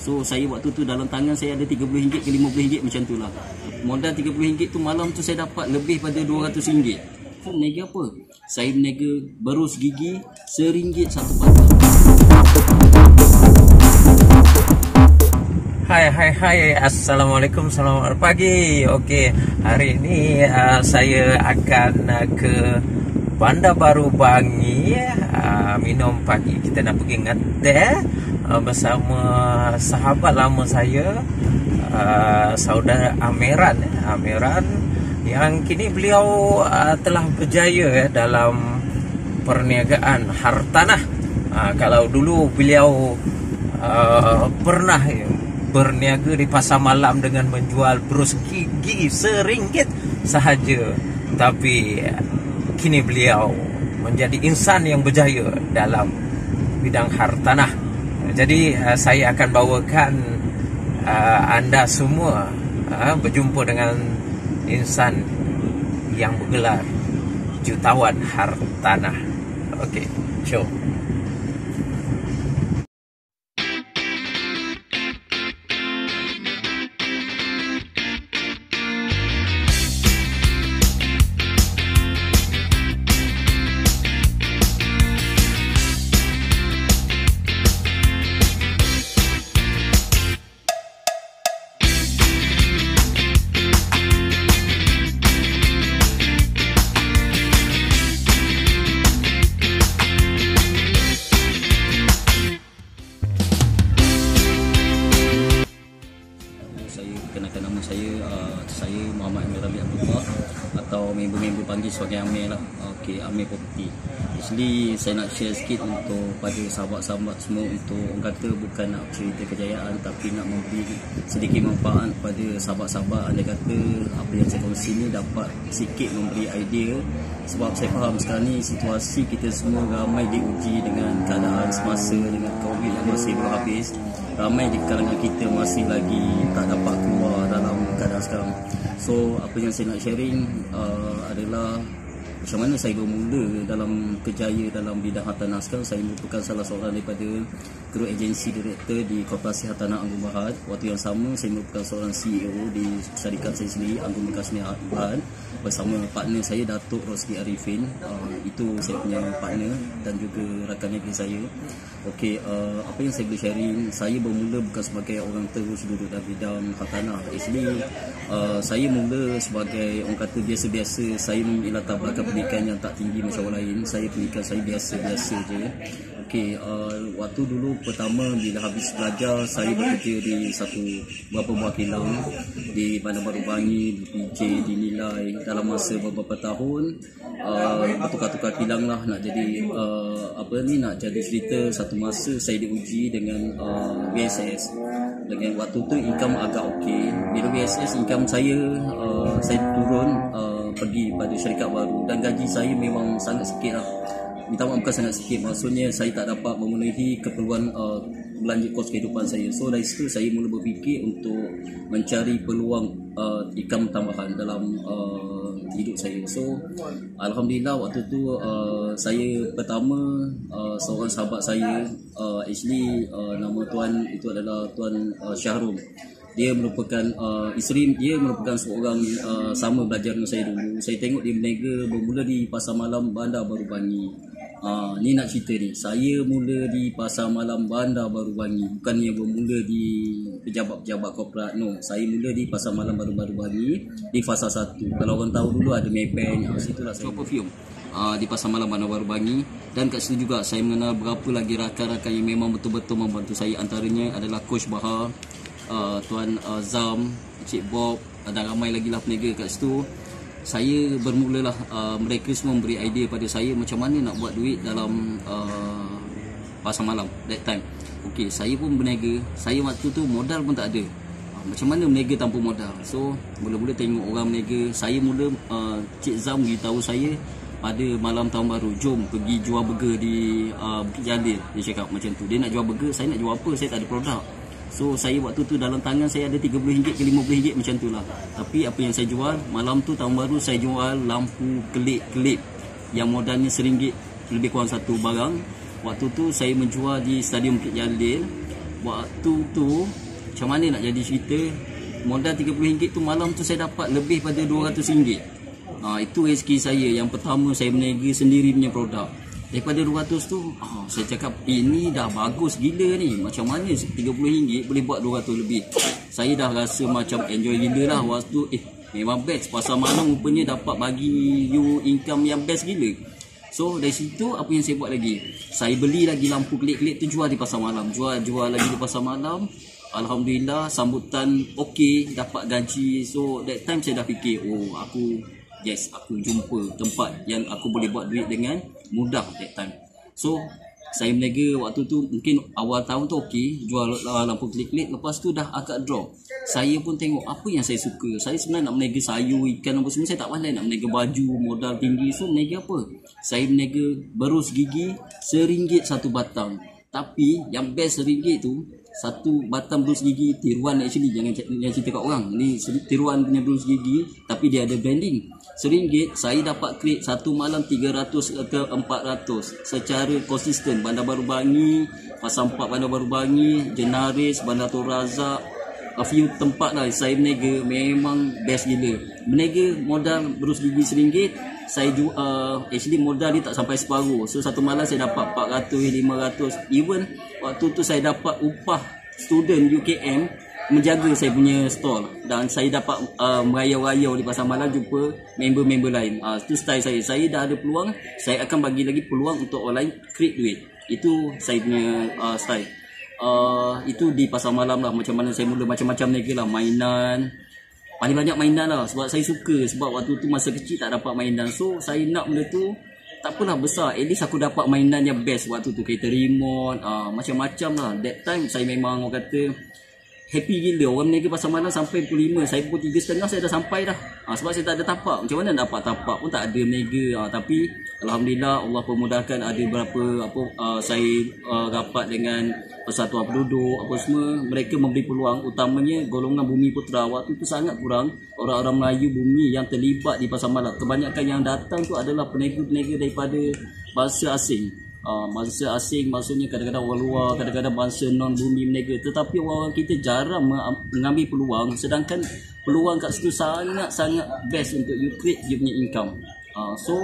So saya waktu tu dalam tangan saya ada RM30 ke RM50 macam tu lah. Modal RM30 tu malam tu saya dapat lebih pada RM200. So berniaga apa? Saya berniaga berus gigi RM1 satu batang. Hai, Assalamualaikum, selamat pagi. Okey, hari ini saya akan ke Bandar Baru Bangi minum pagi. Kita nak pergi ngeteh bersama sahabat lama saya, saudara Amiran yang kini beliau telah berjaya dalam perniagaan hartanah. Kalau dulu beliau pernah berniaga di pasar malam dengan menjual brus gigi RM1 sahaja, tapi kini beliau menjadi insan yang berjaya dalam bidang hartanah. Jadi saya akan bawakan anda semua berjumpa dengan insan yang bergelar jutawan hartanah. Okey, show. Saya Muhammad Amir Ali Abdullah, atau member-member panggil sebagai Amir lah. Okey, Amir Property. Actually saya nak share sikit untuk pada sahabat-sahabat semua, untuk orang kata bukan nak cerita kejayaan, tapi nak memberi sedikit manfaat kepada sahabat-sahabat. Andai kata apa yang saya kongsi ni dapat sikit memberi idea, sebab saya faham sekarang ni situasi kita semua ramai diuji dengan keadaan semasa dengan COVID yang masih belum habis. Ramai di kalangan kita masih lagi tak dapat keluar dalam keadaan sekarang. So apa yang saya nak sharing adalah macam mana saya bermula dalam kerjaya dalam bidang hartanah. Sekarang saya merupakan salah seorang daripada kru agensi direktor di Korporasi Hartanah Anggun Bahad. Waktu yang sama saya merupakan seorang CEO di syarikat saya sendiri, Anggun Bekasni Bahad, bersama partner saya Datuk Rosli Arifin. Itu saya punya partner dan juga rakan kerja saya. Okey, apa yang saya boleh sharing, saya bermula bukan sebagai orang terus duduk dalam bidang hartanah. Actually saya mula sebagai orang kata biasa-biasa. Saya memiliki latar belakang pendidikan yang tak tinggi macam orang lain. Saya pendidikan saya biasa-biasa je. Okey, waktu dulu pertama bila habis belajar, saya bekerja di beberapa buah kilang di Bandar Baru Bangi, di PJ, dinilai dalam masa beberapa tahun. Bertukar-tukar kilang lah nak jadi nak jadi cerita. Satu masa saya diuji dengan BSS. Dengan waktu tu income agak okey. Bila BSS income saya turun, pergi pada syarikat baru, dan gaji saya memang sangat sikit lah. Minta maaf, bukan sangat sikit, maksudnya saya tak dapat memenuhi keperluan belanja kos kehidupan saya. So dari situ saya mula berfikir untuk mencari peluang income tambahan dalam hidup saya. So alhamdulillah waktu tu saya pertama seorang sahabat saya, actually nama tuan itu adalah Tuan Syahrum. Dia merupakan isteri, dia merupakan seorang sama belajar dengan saya dulu. Saya tengok dia berniaga bermula di pasar malam Bandar Baru Bangi. Ni nak cerita ni, saya mula di pasar malam Bandar Baru Bangi, bukannya bermula di pejabat-pejabat korporat. No, saya mula di pasar malam Baru Bangi di fasa 1. Kalau orang tahu dulu ada Maybank, situlah saya perfume di pasar malam Bandar Baru Bangi. Dan kat situ juga saya mengenal berapa lagi rakan-rakan yang memang betul-betul membantu saya. Antaranya adalah Coach Bahar, Tuan Zam, Cik Bob, dan ramai lagi lah peniaga kat situ. Saya bermulalah, mereka semua memberi idea pada saya macam mana nak buat duit dalam pasar malam that time. Okey, saya pun berniaga. Saya waktu tu modal pun tak ada. Macam mana berniaga tanpa modal? So mula-mula tengok orang berniaga. Saya mula Cik Zam beritahu saya pada malam tahun baru, jom pergi jual burger di Bukit Jalil. Dia cakap macam tu. Dia nak jual burger, saya nak jual apa? Saya tak ada produk. So saya waktu tu dalam tangan saya ada RM30 ke RM50 macam tu lah. Tapi apa yang saya jual malam tu tahun baru, saya jual lampu kelip-kelip yang modalnya RM1, lebih kurang satu barang. Waktu tu saya menjual di Stadium Bukit Jalil waktu tu macam mana nak jadi cerita, modal RM30 tu malam tu saya dapat lebih pada RM200. Itu rezeki saya. Yang pertama saya berniaga sendiri punya produk. Daripada 200 tu saya cakap ini dah bagus gila ni, macam mana RM30 boleh buat 200 lebih. Saya dah rasa macam enjoy gila lah waktu memang best. Pasar malam rupanya dapat bagi you income yang best gila. So dari situ apa yang saya buat lagi, saya beli lagi lampu kelip-kelip tu, jual di pasar malam, jual lagi di pasar malam. Alhamdulillah sambutan okey, dapat gaji. So that time saya dah fikir, aku jumpa tempat yang aku boleh buat duit dengan mudah that time. So saya berniaga waktu tu, mungkin awal tahun tu okey, jual lampu kelip-kelip. Lepas tu dah agak drop. Saya pun tengok apa yang saya suka. Saya sebenarnya nak berniaga sayur, ikan apa semua. Saya tak pandai nak berniaga baju, modal tinggi. So berniaga apa? Saya berniaga berus gigi RM1 satu batang. Tapi yang best RM1 tu, satu batang berus gigi tiruan actually, jangan cerita kat orang. Ni tiruan punya berus gigi tapi dia ada branding. RM1 saya dapat create satu malam 300 ke 400 secara konsisten. Bandar Baru Bangi, Pasar 4 Bandar Baru Bangi, Jenaris, Bandar Tun Razak, a few tempat lah saya berniaga, memang best gila. Berniaga modal berus gigi RM1, saya actually modal dia tak sampai separuh. So satu malam saya dapat 400, 500. Even waktu tu saya dapat upah student UKM menjaga saya punya stall. Dan saya dapat merayau-rayau di pasar malam, jumpa member-member lain. Itu style saya. Saya dah ada peluang, saya akan bagi lagi peluang untuk orang lain create duit. Itu saya punya style. Itu di pasar malam lah. Macam mana saya mula, macam-macam niaga lah. Mainan, paling banyak mainan lah. Sebab saya suka. Sebab waktu tu masa kecil tak dapat mainan. So saya nak benda tu, tak apalah besar, at least aku dapat mainan yang best waktu tu. Kereta remote, macam-macam lah. That time saya memang orang kata happy gila. Orang berniaga pasar malam sampai pukul 5, saya pukul 3.30 saya dah sampai dah. Sebab saya tak ada tapak. Macam mana nak dapat tapak pun tak ada berniaga. Tapi Alhamdulillah Allah pemudahkan. Ada berapa saya rapat dengan Persatuan Penduduk apa semua. Mereka memberi peluang, utamanya golongan Bumi Putra. Waktu tu sangat kurang orang-orang Melayu Bumi yang terlibat di pasar malam. Kebanyakan yang datang tu adalah peniaga-peniaga daripada bangsa asing. Bangsa asing maksudnya kadang-kadang orang luar, kadang-kadang bangsa non-bumi berniaga. Tetapi orang kita jarang mengambil peluang. Sedangkan peluang kat situ sangat-sangat best untuk you create you punya income. So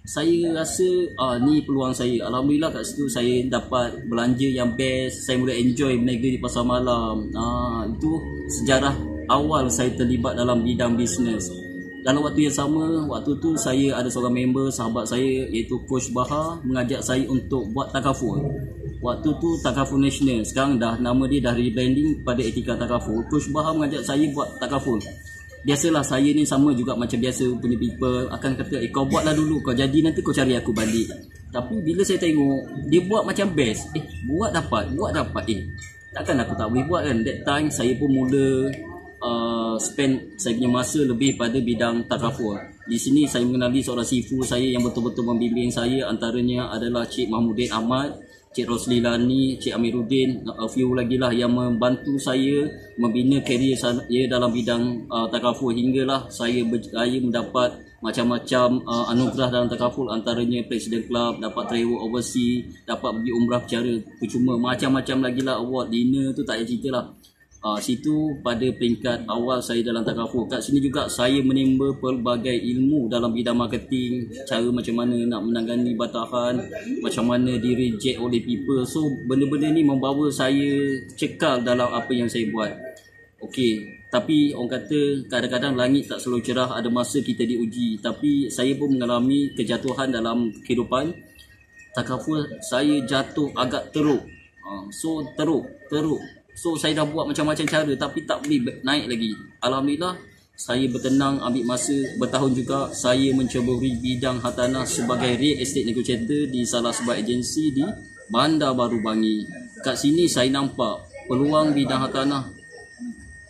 saya rasa ni peluang saya. Alhamdulillah kat situ saya dapat belanja yang best. Saya mula enjoy berniaga di pasar malam. Itu sejarah awal saya terlibat dalam bidang bisnes. Dalam waktu yang sama, waktu tu saya ada seorang member, sahabat saya iaitu Coach Baha, mengajak saya untuk buat takaful. Waktu tu takaful nasional, sekarang dah nama dia dah rebranding pada Etika Takaful. Coach Baha mengajak saya buat takaful. Biasalah saya ni sama juga macam biasa punya people akan kata, kau buatlah dulu, kau jadi nanti kau cari aku balik. Tapi bila saya tengok dia buat macam best, buat dapat, takkan aku tak boleh buat kan. That time saya pun mula spend saya punya masa lebih pada bidang takaful. Di sini saya mengenali seorang sifu saya yang betul-betul membimbing saya. Antaranya adalah Cik Mahmudin Ahmad, Cik Roslilani, Cik Amiruddin, a few lagi lah yang membantu saya membina karier saya dalam bidang takaful. Hinggalah saya berjaya mendapat macam-macam anugerah dalam takaful. Antaranya Presiden Club, dapat travel overseas, dapat pergi umrah secara percuma, macam-macam lagi lah award. Dinner tu tak payah cerita lah. Situ pada peringkat awal saya dalam takaful. Kat sini juga saya menimba pelbagai ilmu dalam bidang marketing, cara macam mana nak menangani batahan, macam mana di reject oleh people. So benda-benda ni membawa saya cekal dalam apa yang saya buat. Okey, tapi orang kata kadang-kadang langit tak selalu cerah, ada masa kita diuji. Tapi saya pun mengalami kejatuhan dalam kehidupan. Takaful saya jatuh agak teruk. So teruk. So saya dah buat macam-macam cara tapi tak boleh naik lagi. Alhamdulillah saya bertenang, ambil masa bertahun juga. Saya menceburi bidang hartanah sebagai real estate negotiator di salah sebuah agensi di Bandar Baru Bangi. Kat sini saya nampak peluang bidang hartanah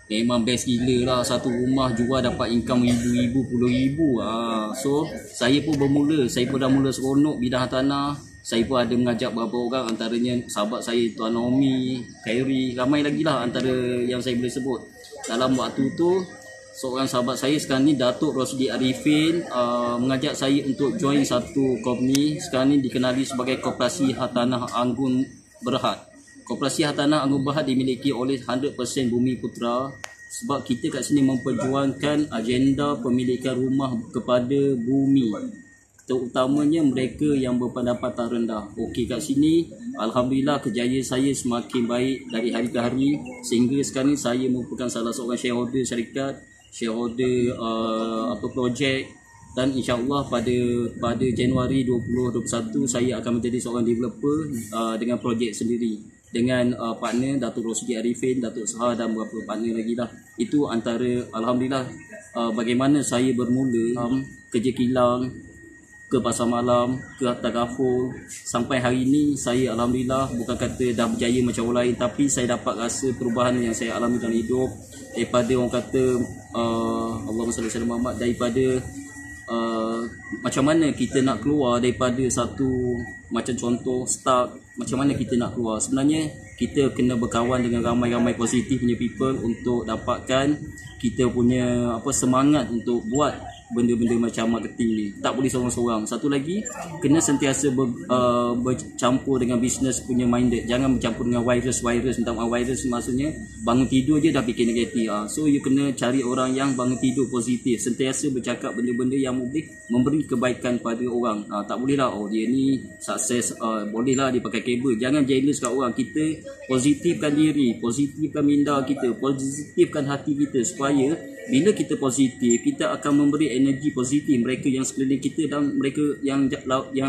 memang best gila lah. Satu rumah jual dapat income ribu-ribu, puluh ribu. So saya pun bermula, saya pun dah mula seronok bidang hartanah. Saya pun ada mengajak beberapa orang, antaranya sahabat saya Tuan Naomi, Khairi, ramai lagi lah antara yang saya boleh sebut. Dalam waktu tu seorang sahabat saya sekarang ni, Datuk Rosdi Arifin, mengajak saya untuk join satu company sekarang ni dikenali sebagai Koperasi Hartanah Anggun Berhad. Koperasi Hartanah Anggur Bahar dimiliki oleh 100% Bumi Putra sebab kita kat sini memperjuangkan agenda pemilikan rumah kepada bumi, terutamanya mereka yang berpendapatan rendah. Okey, kat sini alhamdulillah kejayaan saya semakin baik dari hari ke hari sehingga sekarang saya merupakan salah seorang shareholder syarikat, shareholder projek, dan insya-Allah pada Januari 2021 saya akan menjadi seorang developer dengan projek sendiri dengan partner Datuk Rosidi Arifin, Datuk Sahar dan beberapa partner lagi lah. Itu antara alhamdulillah bagaimana saya bermula kerja kilang ke pasar malam, ke Tagaful sampai hari ini. Saya alhamdulillah bukan kata dah berjaya macam orang lain, tapi saya dapat rasa perubahan yang saya alami dalam hidup daripada orang kata Allahumma salli ala Muhammad, daripada macam mana kita nak keluar daripada satu macam contoh start, macam mana kita nak keluar. Sebenarnya kita kena berkawan dengan ramai-ramai positif punya people untuk dapatkan kita punya semangat untuk buat benda-benda macam marketing ni. Tak boleh seorang-seorang. Satu lagi, kena sentiasa bercampur dengan bisnes punya minded. Jangan bercampur dengan virus. Minta maaf, virus maksudnya bangun tidur je dah fikir negatif. So you kena cari orang yang bangun tidur positif, sentiasa bercakap benda-benda yang boleh memberi kebaikan pada orang. Tak boleh lah dia ni sukses, boleh lah dia pakai kabel. Jangan jealous kat orang. Kita positifkan diri, positifkan minda kita, positifkan hati kita, supaya bila kita positif, kita akan memberi energi positif mereka yang sekeliling kita dan mereka yang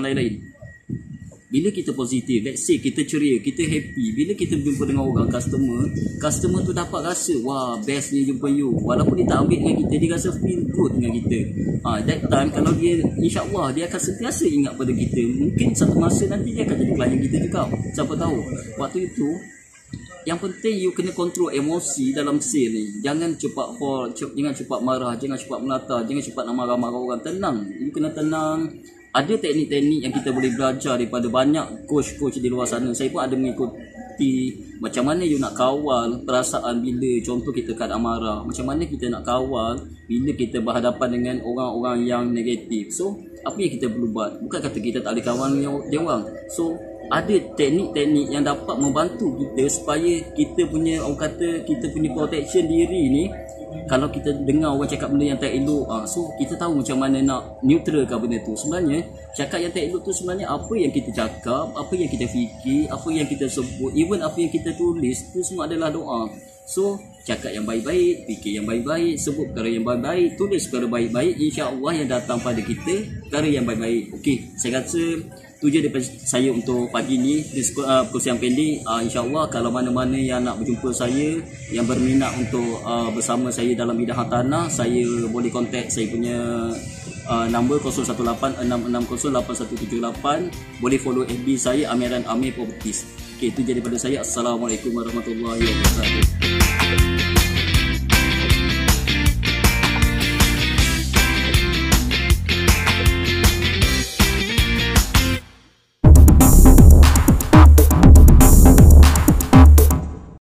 lain-lain. Bila kita positif, let's say kita ceria, kita happy, bila kita berjumpa dengan orang, customer tu dapat rasa, wah bestnya jumpa you. Walaupun dia tak ambil dengan kita, dia rasa feel good dengan kita. That time kalau dia, insya-Allah dia akan sentiasa ingat pada kita. Mungkin satu masa nanti dia akan jadi klien kita juga, siapa tahu. Waktu itu yang penting you kena kontrol emosi dalam sale ni. Jangan cepat fall, jangan cepat marah, jangan cepat melata, jangan cepat nak marah-marah orang. Tenang, you kena tenang. Ada teknik-teknik yang kita boleh belajar daripada banyak coach-coach di luar sana. Saya pun ada mengikuti macam mana you nak kawal perasaan bila contoh kita keadaan marah. Macam mana kita nak kawal bila kita berhadapan dengan orang-orang yang negatif. So, apa yang kita perlu buat? Bukan kata kita tak boleh kawal dia orang. So, ada teknik-teknik yang dapat membantu kita supaya kita punya, orang kata, kita punya protection diri ni, kalau kita dengar orang cakap benda yang tak elok, so kita tahu macam mana nak neutralkan benda tu. Sebenarnya cakap yang tak elok tu sebenarnya apa yang kita cakap, apa yang kita fikir, apa yang kita sebut, even apa yang kita tulis tu semua adalah doa. So cakap yang baik-baik, fikir yang baik-baik, sebut perkara yang baik-baik, tulis perkara baik-baik, insya-Allah yang datang pada kita perkara yang baik-baik. Okey, saya rasa itu je daripada saya untuk pagi ni, kursus yang pendek. InsyaAllah kalau mana-mana yang nak berjumpa saya, yang berminat untuk bersama saya dalam bidang hartanah, saya boleh kontak saya punya nombor 018-660-8178. Boleh follow FB saya, Amiran Amir Properties. Okay, itu je daripada saya. Assalamualaikum warahmatullahi wabarakatuh.